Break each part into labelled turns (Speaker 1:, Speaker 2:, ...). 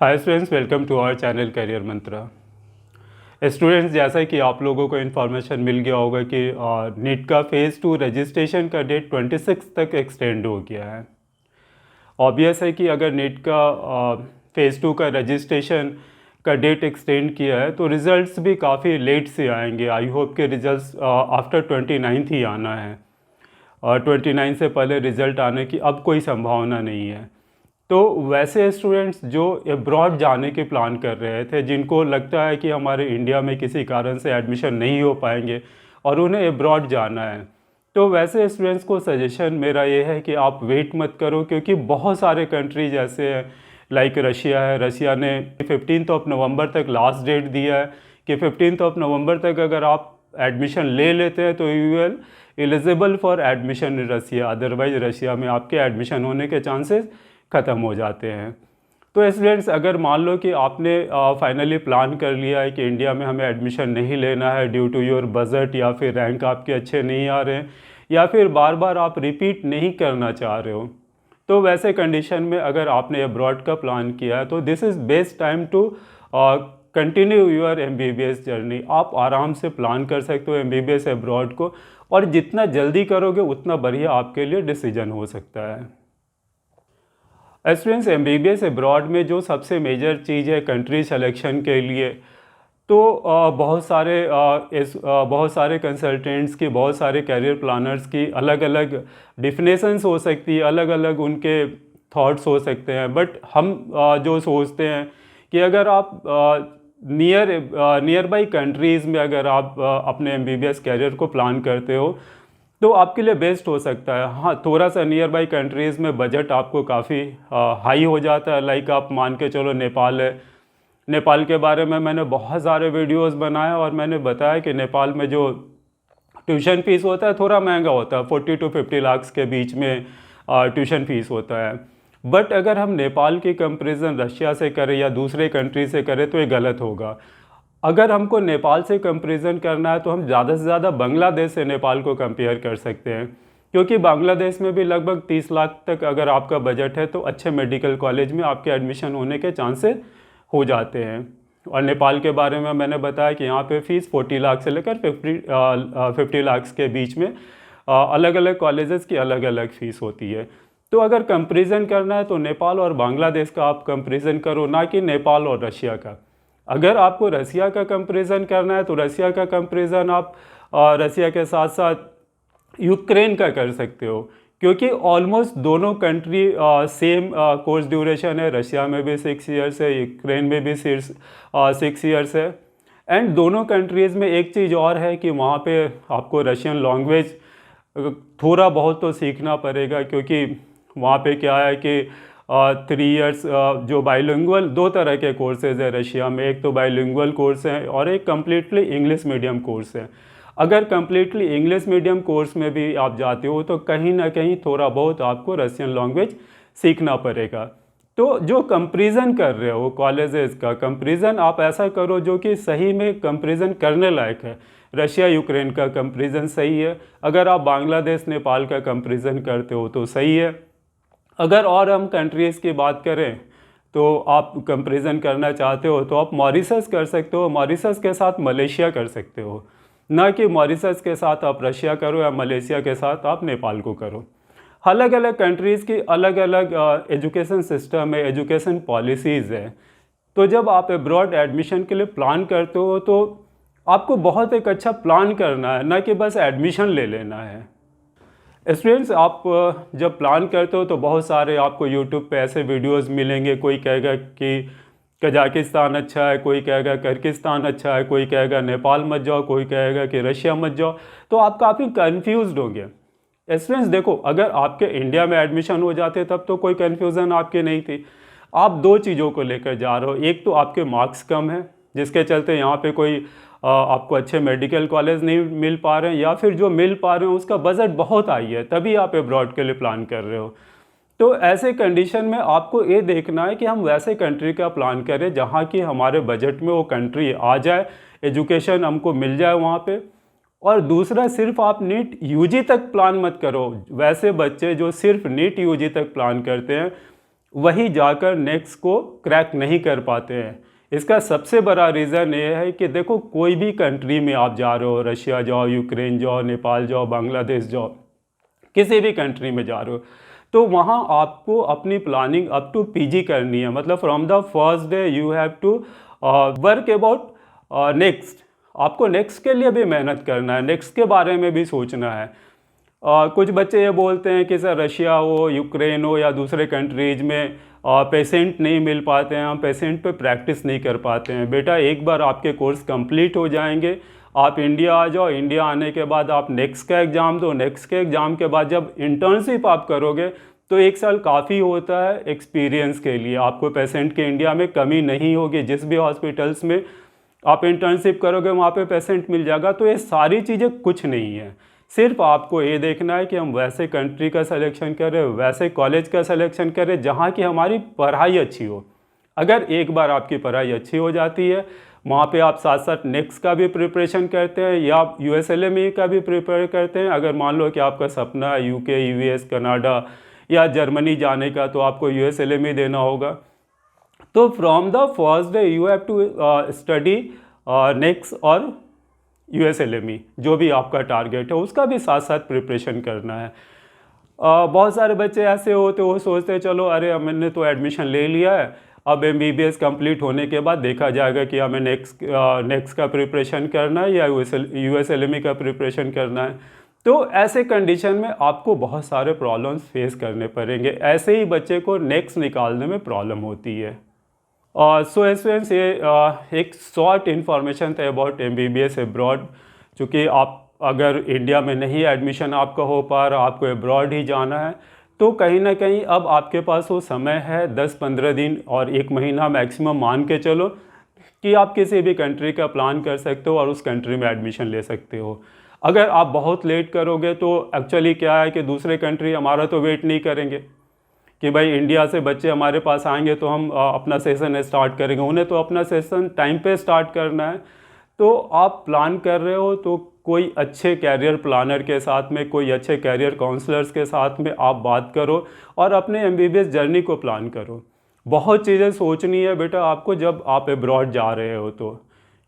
Speaker 1: Hi students, welcome to our channel career mantra. Students, जैसा कि आप लोगों को इन्फॉर्मेशन मिल गया होगा कि नीट का फ़ेज़ 2 रजिस्ट्रेशन का डेट 26 तक एक्सटेंड हो गया है। ऑब्वियस है कि अगर नीट का फ़ेज़ 2 का रजिस्ट्रेशन का डेट एक्सटेंड किया है तो रिज़ल्ट्स भी काफ़ी लेट से आएंगे। आई होप के रिज़ल्ट्स आफ्टर 29 ही आना है और 29 से पहले रिज़ल्ट आने की अब कोई संभावना नहीं है। तो वैसे स्टूडेंट्स जो अब्रॉड जाने के प्लान कर रहे थे, जिनको लगता है कि हमारे इंडिया में किसी कारण से एडमिशन नहीं हो पाएंगे और उन्हें अब्रॉड जाना है, तो वैसे स्टूडेंट्स को सजेशन मेरा ये है कि आप वेट मत करो, क्योंकि बहुत सारे कंट्रीज ऐसे हैं लाइक रशिया है। रशिया ने 15 नवंबर तक लास्ट डेट दिया है कि 15 नवंबर तक अगर आप एडमिशन ले लेते हैं तो you will eligible for admission in Russia, otherwise Russia में आपके एडमिशन होने के चांसेस ख़त्म हो जाते हैं। तो स्टूडेंट्स, अगर मान लो कि आपने फाइनली प्लान कर लिया है कि इंडिया में हमें एडमिशन नहीं लेना है ड्यू टू योर बजट, या फिर रैंक आपके अच्छे नहीं आ रहे हैं, या फिर बार बार आप रिपीट नहीं करना चाह रहे हो, तो वैसे कंडीशन में अगर आपने अब्रॉड का प्लान किया है तो this is best time to continue your MBBS journey. आप आराम से प्लान कर सकते हो MBBS अब्रॉड को, और जितना जल्दी करोगे उतना बढ़िया आपके लिए डिसीजन हो सकता है। स्टूडेंट्स, MBBS अब्रॉड में जो सबसे मेजर चीज़ है कंट्री सिलेक्शन के लिए, तो बहुत सारे कंसल्टेंट्स की, बहुत सारे करियर प्लानर्स की अलग अलग डिफिनेशंस हो सकती है, अलग अलग उनके थॉट्स हो सकते हैं। बट हम जो सोचते हैं कि अगर आप नियर बाई कंट्रीज़ में अगर आप अपने MBBS कैरियर को प्लान करते हो तो आपके लिए बेस्ट हो सकता है। हाँ, थोड़ा सा नियर बाई कंट्रीज़ में बजट आपको काफ़ी हाई हो जाता है। लाइक आप मान के चलो नेपाल है। नेपाल के बारे में मैंने बहुत सारे वीडियोस बनाए और मैंने बताया कि नेपाल में जो ट्यूशन फ़ीस होता है थोड़ा महंगा होता है, 40 to 50 लाख के बीच में ट्यूशन फ़ीस होता है। बट अगर हम नेपाल की कंपेरिजन रशिया से करें या दूसरे कंट्री से करें तो ये गलत होगा। अगर हमको नेपाल से कंपैरिजन करना है तो हम ज़्यादा से ज़्यादा बांग्लादेश से नेपाल को कंपेयर कर सकते हैं, क्योंकि बांग्लादेश में भी लगभग 30 लाख तक अगर आपका बजट है तो अच्छे मेडिकल कॉलेज में आपके एडमिशन होने के चांसेस हो जाते हैं। और नेपाल के बारे में मैंने बताया कि यहाँ पे फ़ीस 40 लाख से लेकर 50 लाख के बीच में अलग अलग कॉलेजेस की अलग अलग फ़ीस होती है। तो अगर कंपैरिजन करना है तो नेपाल और बांग्लादेश का आप कंपैरिजन करो, ना कि नेपाल और रशिया का। अगर आपको रसिया का कंपैरिजन करना है तो रसिया का कंपैरिजन आप रसिया के साथ साथ यूक्रेन का कर सकते हो, क्योंकि ऑलमोस्ट दोनों कंट्री सेम कोर्स ड्यूरेशन है। रशिया में भी 6 ईयर्स है, यूक्रेन में भी 6 ईयर्स है। एंड दोनों कंट्रीज़ में एक चीज़ और है कि वहाँ पे आपको रशियन लैंग्वेज थोड़ा बहुत तो सीखना पड़ेगा, क्योंकि वहाँ पे क्या है कि 3 ईयर्स जो बाइलिंगुअल, दो तरह के कोर्सेज है रशिया में। एक तो बाइलिंगुअल कोर्स है और एक कम्प्लीटली इंग्लिश मीडियम कोर्स है। अगर कम्प्लीटली इंग्लिश मीडियम कोर्स में भी आप जाते हो तो कहीं ना कहीं थोड़ा बहुत आपको रशियन लैंग्वेज सीखना पड़ेगा। तो जो कंपैरिजन कर रहे हो कॉलेजेस का कंपैरिजन, आप ऐसा करो जो कि सही में कंपैरिजन करने लायक है। रशिया यूक्रेन का कंपैरिजन सही है। अगर आप बांग्लादेश नेपाल का कंपैरिजन करते हो तो सही है। अगर और हम कंट्रीज़ की बात करें तो आप कंपैरिजन करना चाहते हो तो आप मॉरिशस कर सकते हो, मॉरिशस के साथ मलेशिया कर सकते हो, ना कि मॉरिशस के साथ आप रशिया करो या मलेशिया के साथ आप नेपाल को करो। अलग अलग कंट्रीज़ की अलग अलग एजुकेशन सिस्टम है, एजुकेशन पॉलिसीज़ है। तो जब आप अब्रॉड एडमिशन के लिए प्लान करते हो तो आपको बहुत एक अच्छा प्लान करना है, ना कि बस एडमिशन ले लेना है। स्टूडेंट्स, आप जब प्लान करते हो तो बहुत सारे आपको यूट्यूब पे ऐसे वीडियोस मिलेंगे। कोई कहेगा कि कजाकिस्तान अच्छा है, कोई कहेगा किर्गिस्तान अच्छा है, कोई कहेगा नेपाल मत जाओ, कोई कहेगा कि रशिया मत जाओ। तो आप काफ़ी कन्फ्यूज्ड होंगे। स्टूडेंट्स देखो, अगर आपके इंडिया में एडमिशन हो जाते तब तो कोई कन्फ्यूज़न आपकी नहीं थी। आप दो चीज़ों को लेकर जा रहे हो। एक तो आपके मार्क्स कम हैं, जिसके चलते यहाँ पे कोई आपको अच्छे मेडिकल कॉलेज नहीं मिल पा रहे हैं, या फिर जो मिल पा रहे हैं उसका बजट बहुत हाई है, तभी आप अब्रॉड के लिए प्लान कर रहे हो। तो ऐसे कंडीशन में आपको ये देखना है कि हम वैसे कंट्री का प्लान करें जहाँ की हमारे बजट में वो कंट्री आ जाए, एजुकेशन हमको मिल जाए वहाँ पे। और दूसरा, सिर्फ आप नीट यूजी तक प्लान मत करो। वैसे बच्चे जो सिर्फ नीट यूजी तक प्लान करते हैं वही जाकर नेक्स्ट को क्रैक नहीं कर पाते हैं। इसका सबसे बड़ा रीज़न ये है कि देखो, कोई भी कंट्री में आप जा रहे हो, रशिया जाओ, यूक्रेन जाओ, नेपाल जाओ, बांग्लादेश जाओ, किसी भी कंट्री में जा रहे हो, तो वहाँ आपको अपनी प्लानिंग अप टू पीजी करनी है। मतलब from the first day you have to work about next. आपको नेक्स्ट के लिए भी मेहनत करना है, नेक्स्ट के बारे में भी सोचना है। कुछ बच्चे ये बोलते हैं कि सर रशिया हो, यूक्रेन हो या दूसरे कंट्रीज में पेशेंट नहीं मिल पाते हैं, हम पेशेंट पे प्रैक्टिस नहीं कर पाते हैं। बेटा, एक बार आपके कोर्स कंप्लीट हो जाएंगे, आप इंडिया आ जाओ, इंडिया आने के बाद आप नेक्स्ट का एग्ज़ाम दो, नेक्स्ट के एग्ज़ाम के बाद जब इंटर्नशिप आप करोगे तो 1 साल काफ़ी होता है एक्सपीरियंस के लिए। आपको पेशेंट के इंडिया में कमी नहीं होगी, जिस भी हॉस्पिटल्स में आप इंटर्नशिप करोगे वहाँ पे पेशेंट मिल जाएगा। तो ये सारी चीज़ें कुछ नहीं है, सिर्फ आपको ये देखना है कि हम वैसे कंट्री का सिलेक्शन करें, वैसे कॉलेज का सिलेक्शन करें जहाँ की हमारी पढ़ाई अच्छी हो। अगर एक बार आपकी पढ़ाई अच्छी हो जाती है, वहाँ पे आप साथ साथ नेक्स्ट का भी प्रिपरेशन करते हैं या USLME का भी प्रिपेयर करते हैं। अगर मान लो कि आपका सपना है UK, US, कनाडा या जर्मनी जाने का, तो आपको USLME देना होगा। तो from the first day you have to study next और USLME, जो भी आपका टारगेट है उसका भी साथ साथ प्रिपरेशन करना है। बहुत सारे बच्चे ऐसे होते, वो सोचते हैं चलो अरे मैंने तो एडमिशन ले लिया है, अब MBBS कंप्लीट होने के बाद देखा जाएगा कि हमें नेक्स्ट का प्रिपरेशन करना है या USLME का प्रिपरेशन करना है। तो ऐसे कंडीशन में आपको बहुत सारे प्रॉब्लम्स फेस करने पड़ेंगे। ऐसे ही बच्चे को नेक्स्ट निकालने में प्रॉब्लम होती है। सो स्टूडेंट्स, ये एक शॉर्ट इन्फॉर्मेशन था अबाउट MBBS अब्रॉड। चूँकि आप अगर इंडिया में नहीं एडमिशन आपका हो पा रहा, आपको अब्रॉड ही जाना है, तो कहीं ना कहीं अब आपके पास वो समय है 10-15 दिन और 1 महीना मैक्सिमम मान के चलो कि आप किसी भी कंट्री का प्लान कर सकते हो और उस कंट्री में एडमिशन ले सकते हो। अगर आप बहुत लेट करोगे तो एक्चुअली क्या है कि दूसरे कंट्री हमारा तो वेट नहीं करेंगे कि भाई इंडिया से बच्चे हमारे पास आएंगे तो हम अपना सेशन स्टार्ट करेंगे। उन्हें तो अपना सेशन टाइम पे स्टार्ट करना है। तो आप प्लान कर रहे हो तो कोई अच्छे कैरियर प्लानर के साथ में, कोई अच्छे कैरियर काउंसलर्स के साथ में आप बात करो और अपने MBBS जर्नी को प्लान करो। बहुत चीज़ें सोचनी है बेटा आपको जब आप अब्रॉड जा रहे हो तो।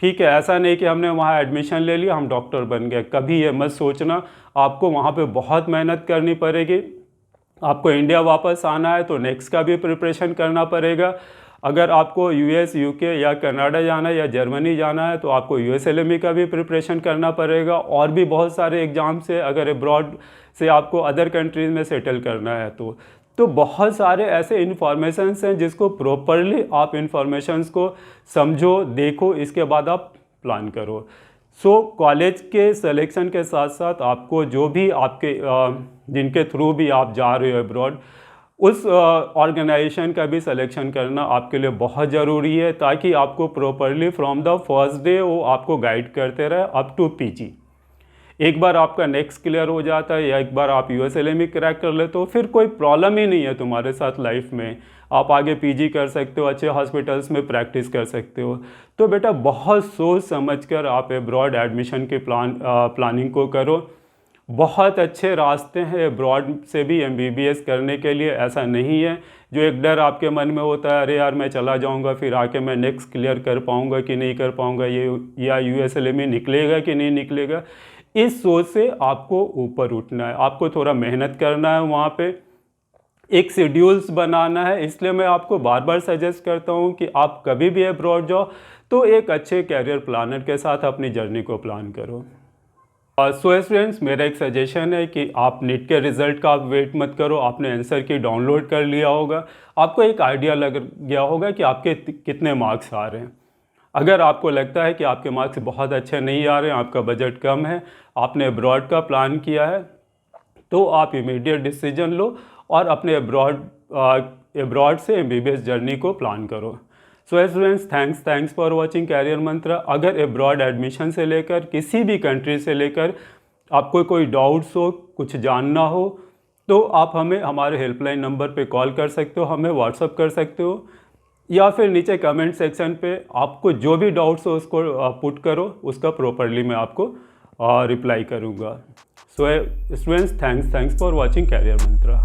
Speaker 1: ठीक है, ऐसा नहीं कि हमने वहाँ एडमिशन ले लिया हम डॉक्टर बन गए, कभी ये मत सोचना। आपको वहाँ पे बहुत मेहनत करनी पड़ेगी। आपको इंडिया वापस आना है तो नेक्स्ट का भी प्रिपरेशन करना पड़ेगा। अगर आपको US, UK या कनाडा जाना है या जर्मनी जाना है तो आपको USLME का भी प्रिपरेशन करना पड़ेगा। और भी बहुत सारे एग्ज़ाम से, अगर अब्रॉड से आपको अदर कंट्रीज़ में सेटल करना है तो बहुत सारे ऐसे इन्फॉर्मेशंस हैं जिसको प्रॉपरली आप इन्फॉर्मेशंस को समझो, देखो, इसके बाद आप प्लान करो। सो कॉलेज के सिलेक्शन के साथ साथ आपको जो भी आपके जिनके थ्रू भी आप जा रहे हो अब्रॉड, उस ऑर्गेनाइजेशन का भी सिलेक्शन करना आपके लिए बहुत ज़रूरी है, ताकि आपको properly from the first day वो आपको गाइड करते रहे अप टू PG। एक बार आपका नेक्स्ट क्लियर हो जाता है या एक बार आप USLME क्रैक कर लेते हो, फिर कोई प्रॉब्लम ही नहीं है तुम्हारे साथ लाइफ में। आप आगे PG कर सकते हो, अच्छे हॉस्पिटल्स में प्रैक्टिस कर सकते हो। तो बेटा बहुत सोच समझ कर आप अब्रॉड एडमिशन की प्लानिंग को करो। बहुत अच्छे रास्ते हैं अब्रॉड से भी MBBS करने के लिए। ऐसा नहीं है जो एक डर आपके मन में होता है, अरे यार मैं चला जाऊंगा फिर आके मैं नेक्स्ट क्लियर कर पाऊंगा कि नहीं कर पाऊंगा, ये या USLME निकलेगा कि नहीं निकलेगा। इस सोच से आपको ऊपर उठना है, आपको थोड़ा मेहनत करना है, वहाँ पे एक शेड्यूल्स बनाना है। इसलिए मैं आपको बार बार सजेस्ट करता हूँ कि आप कभी भी अब्रॉड जाओ तो एक अच्छे कैरियर प्लानर के साथ अपनी जर्नी को प्लान करो। सो स्टूडेंट्स, मेरा एक सजेशन है कि आप नीट के रिज़ल्ट का आप वेट मत करो। आपने आंसर की डाउनलोड कर लिया होगा, आपको एक आइडिया लग गया होगा कि आपके कितने मार्क्स आ रहे हैं। अगर आपको लगता है कि आपके मार्क्स बहुत अच्छे नहीं आ रहे हैं, आपका बजट कम है, आपने अब्रॉड का प्लान किया है, तो आप इमीडिएट डिसीजन लो और अपने अब्रॉड से MBBS जर्नी को प्लान करो। So students, thanks for watching career Mantra. अगर अब्रॉड एडमिशन से लेकर किसी भी कंट्री से लेकर आपको कोई डाउट्स हो, कुछ जानना हो, तो आप हमें हमारे हेल्पलाइन नंबर पे कॉल कर सकते हो, हमें व्हाट्सअप कर सकते हो, या फिर नीचे कमेंट सेक्शन पे आपको जो भी डाउट्स हो उसको पुट करो, उसका प्रॉपरली मैं आपको रिप्लाई करूँगा। So students, thanks for watching career Mantra.